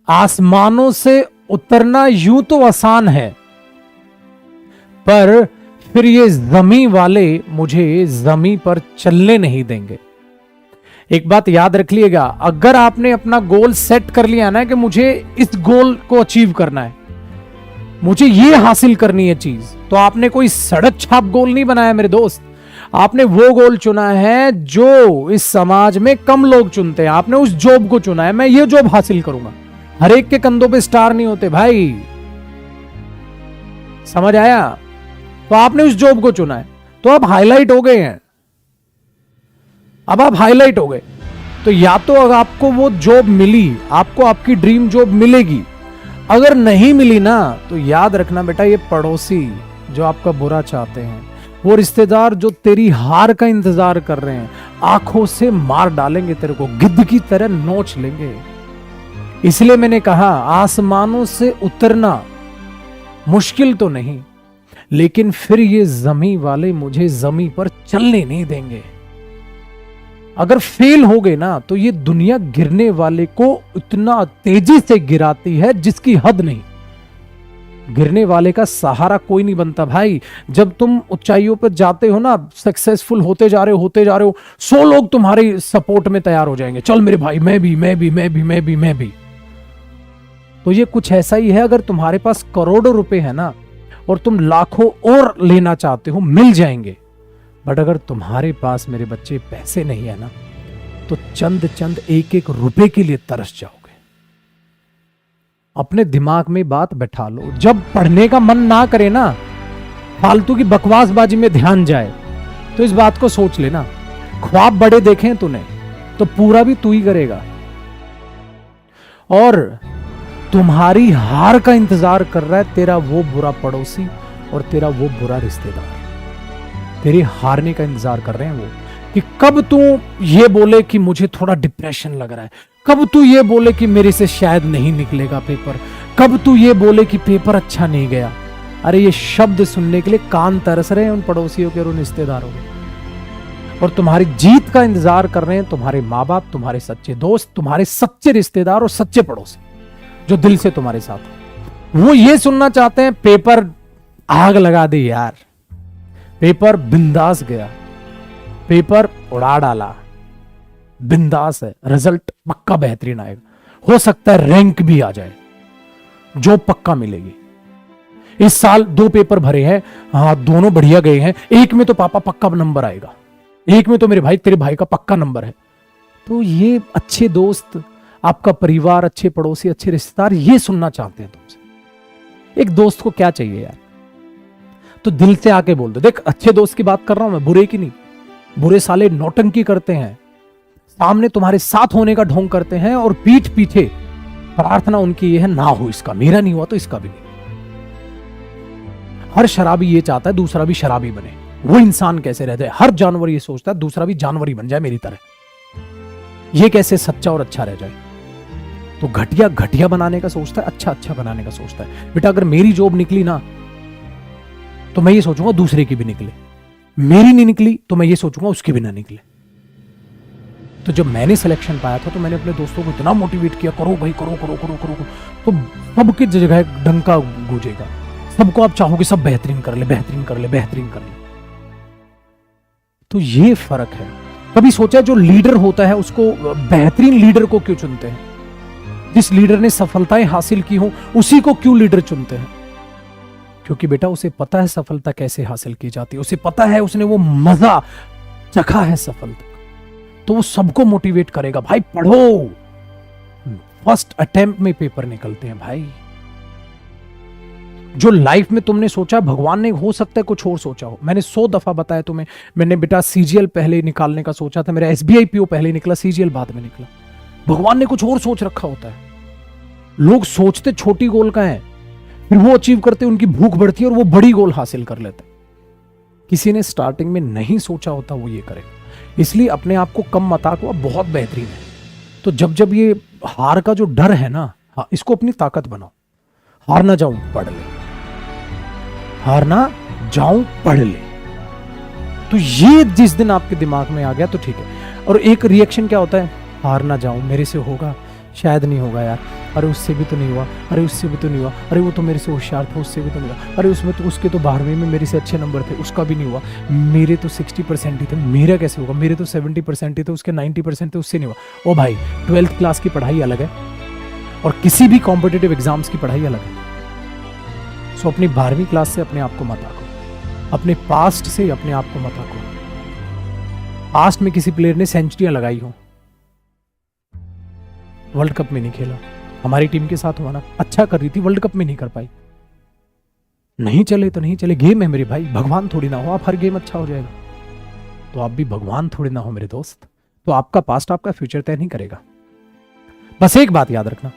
आसमानों से उतरना यूं तो आसान है, पर फिर ये जमी वाले मुझे जमी पर चलने नहीं देंगे। एक बात याद रख लिएगा, अगर आपने अपना गोल सेट कर लिया ना कि मुझे इस गोल को अचीव करना है, मुझे ये हासिल करनी है चीज, तो आपने कोई सड़क छाप गोल नहीं बनाया मेरे दोस्त। आपने वो गोल चुना है जो इस समाज में कम लोग चुनते हैं। आपने उस जॉब को चुना है, मैं ये जॉब हासिल करूंगा। हर एक के कंधों पे स्टार नहीं होते भाई, समझ आया? तो आपने उस जॉब को चुना है, तो आप हाईलाइट हो गए हैं। अब आप हाईलाइट हो गए, तो या तो अगर आपको वो जॉब मिली, आपको आपकी ड्रीम जॉब मिलेगी। अगर नहीं मिली ना, तो याद रखना बेटा, ये पड़ोसी जो आपका बुरा चाहते हैं, वो रिश्तेदार जो तेरी हार का इंतजार कर रहे हैं, आंखों से मार डालेंगे तेरे को, गिद्ध की तरह नोच लेंगे। इसलिए मैंने कहा, आसमानों से उतरना मुश्किल तो नहीं, लेकिन फिर ये जमी वाले मुझे जमी पर चलने नहीं देंगे। अगर फेल हो गए ना, तो ये दुनिया गिरने वाले को इतना तेजी से गिराती है जिसकी हद नहीं। गिरने वाले का सहारा कोई नहीं बनता भाई। जब तुम ऊंचाइयों पर जाते हो ना, सक्सेसफुल होते जा रहे हो, 100 लोग तुम्हारे सपोर्ट में तैयार हो जाएंगे, चल मेरे भाई, मैं भी। तो ये कुछ ऐसा ही है। अगर तुम्हारे पास करोड़ों रुपए है ना, और तुम लाखों और लेना चाहते हो, मिल जाएंगे। बट अगर तुम्हारे पास मेरे बच्चे पैसे नहीं है ना, तो चंद एक एक रुपए के लिए तरस जाओगे। अपने दिमाग में बात बैठा लो, जब पढ़ने का मन ना करे ना, फालतू की बकवासबाजी में ध्यान जाए, तो इस बात को सोच लेना, ख्वाब बड़े देखे तूने तो पूरा भी तू ही करेगा। और तुम्हारी हार का इंतजार कर रहा है तेरा वो बुरा पड़ोसी और तेरा वो बुरा रिश्तेदार। तेरे हारने का इंतजार कर रहे हैं वो, कि कब तू ये बोले कि मुझे थोड़ा डिप्रेशन लग रहा है, कब तू ये बोले कि मेरे से शायद नहीं निकलेगा पेपर, कब तू ये बोले कि पेपर अच्छा नहीं गया। अरे ये शब्द सुनने के लिए कान तरस रहे हैं उन पड़ोसियों के और उन रिश्तेदारों के। और तुम्हारी जीत का इंतजार कर रहे हैं तुम्हारे माँ बाप, तुम्हारे सच्चे दोस्त, तुम्हारे सच्चे रिश्तेदार और सच्चे पड़ोसी जो दिल से तुम्हारे साथ हैं। वो ये सुनना चाहते हैं, पेपर आग लगा दे यार, पेपर बिंदास गया, पेपर उड़ा डाला, बिंदास है, रिजल्ट पक्का बेहतरीन आएगा, हो सकता है रैंक भी आ जाए, जो पक्का मिलेगी। इस साल 2 पेपर भरे हैं, हाँ दोनों बढ़िया गए हैं, एक में तो पापा पक्का नंबर आएगा, एक में तो मेरे भाई, तेरे भाई का पक्का नंबर है। तो ये अच्छे दोस्त, आपका परिवार, अच्छे पड़ोसी, अच्छे रिश्तेदार ये सुनना चाहते हैं तुमसे। एक दोस्त को क्या चाहिए यार, तो दिल से आके बोल दो। देख, अच्छे दोस्त की बात कर रहा हूं मैं, बुरे की नहीं। बुरे साले नौटंकी करते हैं, सामने तुम्हारे साथ होने का ढोंग करते हैं, और पीठ पीछे प्रार्थना उनकी ये है, ना हो इसका, मेरा नहीं हुआ तो इसका भी नहीं। हर शराबी ये चाहता है दूसरा भी शराबी बने, वो इंसान कैसे रह जाए। हर जानवर ये सोचता है दूसरा भी जानवर ही बन जाए मेरी तरह, ये कैसे सच्चा और अच्छा रह जाए। तो घटिया घटिया बनाने का सोचता है, अच्छा अच्छा बनाने का सोचता है। बेटा अगर मेरी जॉब निकली ना, तो मैं ये सोचूंगा दूसरे की भी निकले, मेरी नहीं निकली तो मैं ये सोचूंगा उसकी भी ना निकले। तो जब मैंने सिलेक्शन पाया था, तो मैंने अपने दोस्तों को इतना मोटिवेट किया, करो भाई करो करो करो करो, तो सबकी जगह डंका गूंजेगा, सबको आप चाहोगे सब बेहतरीन कर ले, बेहतरीन कर ले, बेहतरीन कर ले। तो ये फर्क है। कभी सोचा जो लीडर होता है उसको, बेहतरीन लीडर को क्यों चुनते हैं? जिस लीडर ने सफलताएं हासिल की हो उसी को क्यों लीडर चुनते हैं? क्योंकि बेटा उसे पता है सफलता कैसे हासिल की जाती है, उसे पता है, उसने वो मजा चखा है सफलता, तो वो सबको मोटिवेट करेगा, भाई पढ़ो। फर्स्ट अटेम्प्ट में पेपर निकलते हैं भाई। जो लाइफ में तुमने सोचा, भगवान ने हो सकता है कुछ और सोचा हो। मैंने 100 दफा बताया तुम्हें, मैंने बेटा सीजीएल पहले निकालने का सोचा था, मेरा एसबीआई पीओ पहले निकला, सीजीएल बाद में निकला। भगवान ने कुछ और सोच रखा होता है। लोग सोचते छोटी गोल का है, फिर वो अचीव करते, उनकी भूख बढ़ती है और वो बड़ी गोल हासिल कर लेते। किसी ने स्टार्टिंग में नहीं सोचा होता वो ये करेगा। इसलिए अपने आप को कम मत आंको, बहुत बेहतरीन है। तो जब जब ये हार का जो डर है ना, इसको अपनी ताकत बनाओ। हार ना जाऊं पढ़ ले, हार ना जाऊं पढ़ ले। तो ये जिस दिन आपके दिमाग में आ गया तो ठीक है। और एक रिएक्शन क्या होता है, हार ना जाऊं, मेरे से होगा, शायद नहीं होगा यार, अरे उससे भी तो नहीं हुआ, अरे उससे भी तो नहीं हुआ, अरे वो तो मेरे से होशियार था, उससे भी तो नहीं हुआ, अरे उसमें तो उसके तो 12वीं में मेरे से अच्छे नंबर थे, उसका भी नहीं हुआ, मेरे तो 60% ही थे, मेरा कैसे होगा, मेरे तो 70% ही थे, उसके 90% थे, उससे नहीं हुआ। ओ भाई, 12th क्लास की पढ़ाई अलग है और किसी भी कॉम्पिटिटिव एग्जाम्स की पढ़ाई अलग है। सो अपनी 12वीं क्लास से अपने आप को मत आको, अपने पास्ट से अपने आप को मत आको। पास्ट में किसी प्लेयर ने सेंचुरियां लगाई हो, वर्ल्ड कप में नहीं खेला, हमारी टीम के साथ हुआ ना, अच्छा कर रही थी, वर्ल्ड कप में नहीं कर पाई, नहीं चले तो नहीं चले, गेम है मेरे भाई, भगवान थोड़ी ना हो आप हर गेम अच्छा हो जाएगा, तो आप भी भगवान थोड़ी ना हो मेरे दोस्त। तो आपका पास्ट आपका फ्यूचर तय नहीं करेगा। बस एक बात याद रखना,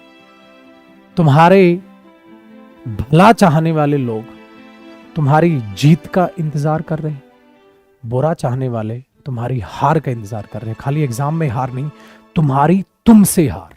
तुम्हारे भला चाहने वाले लोग तुम्हारी जीत का इंतजार कर रहे हैं, बुरा चाहने वाले तुम्हारी हार का इंतजार कर रहे हैं। खाली एग्जाम में हार नहीं, तुम्हारी तुमसे हार।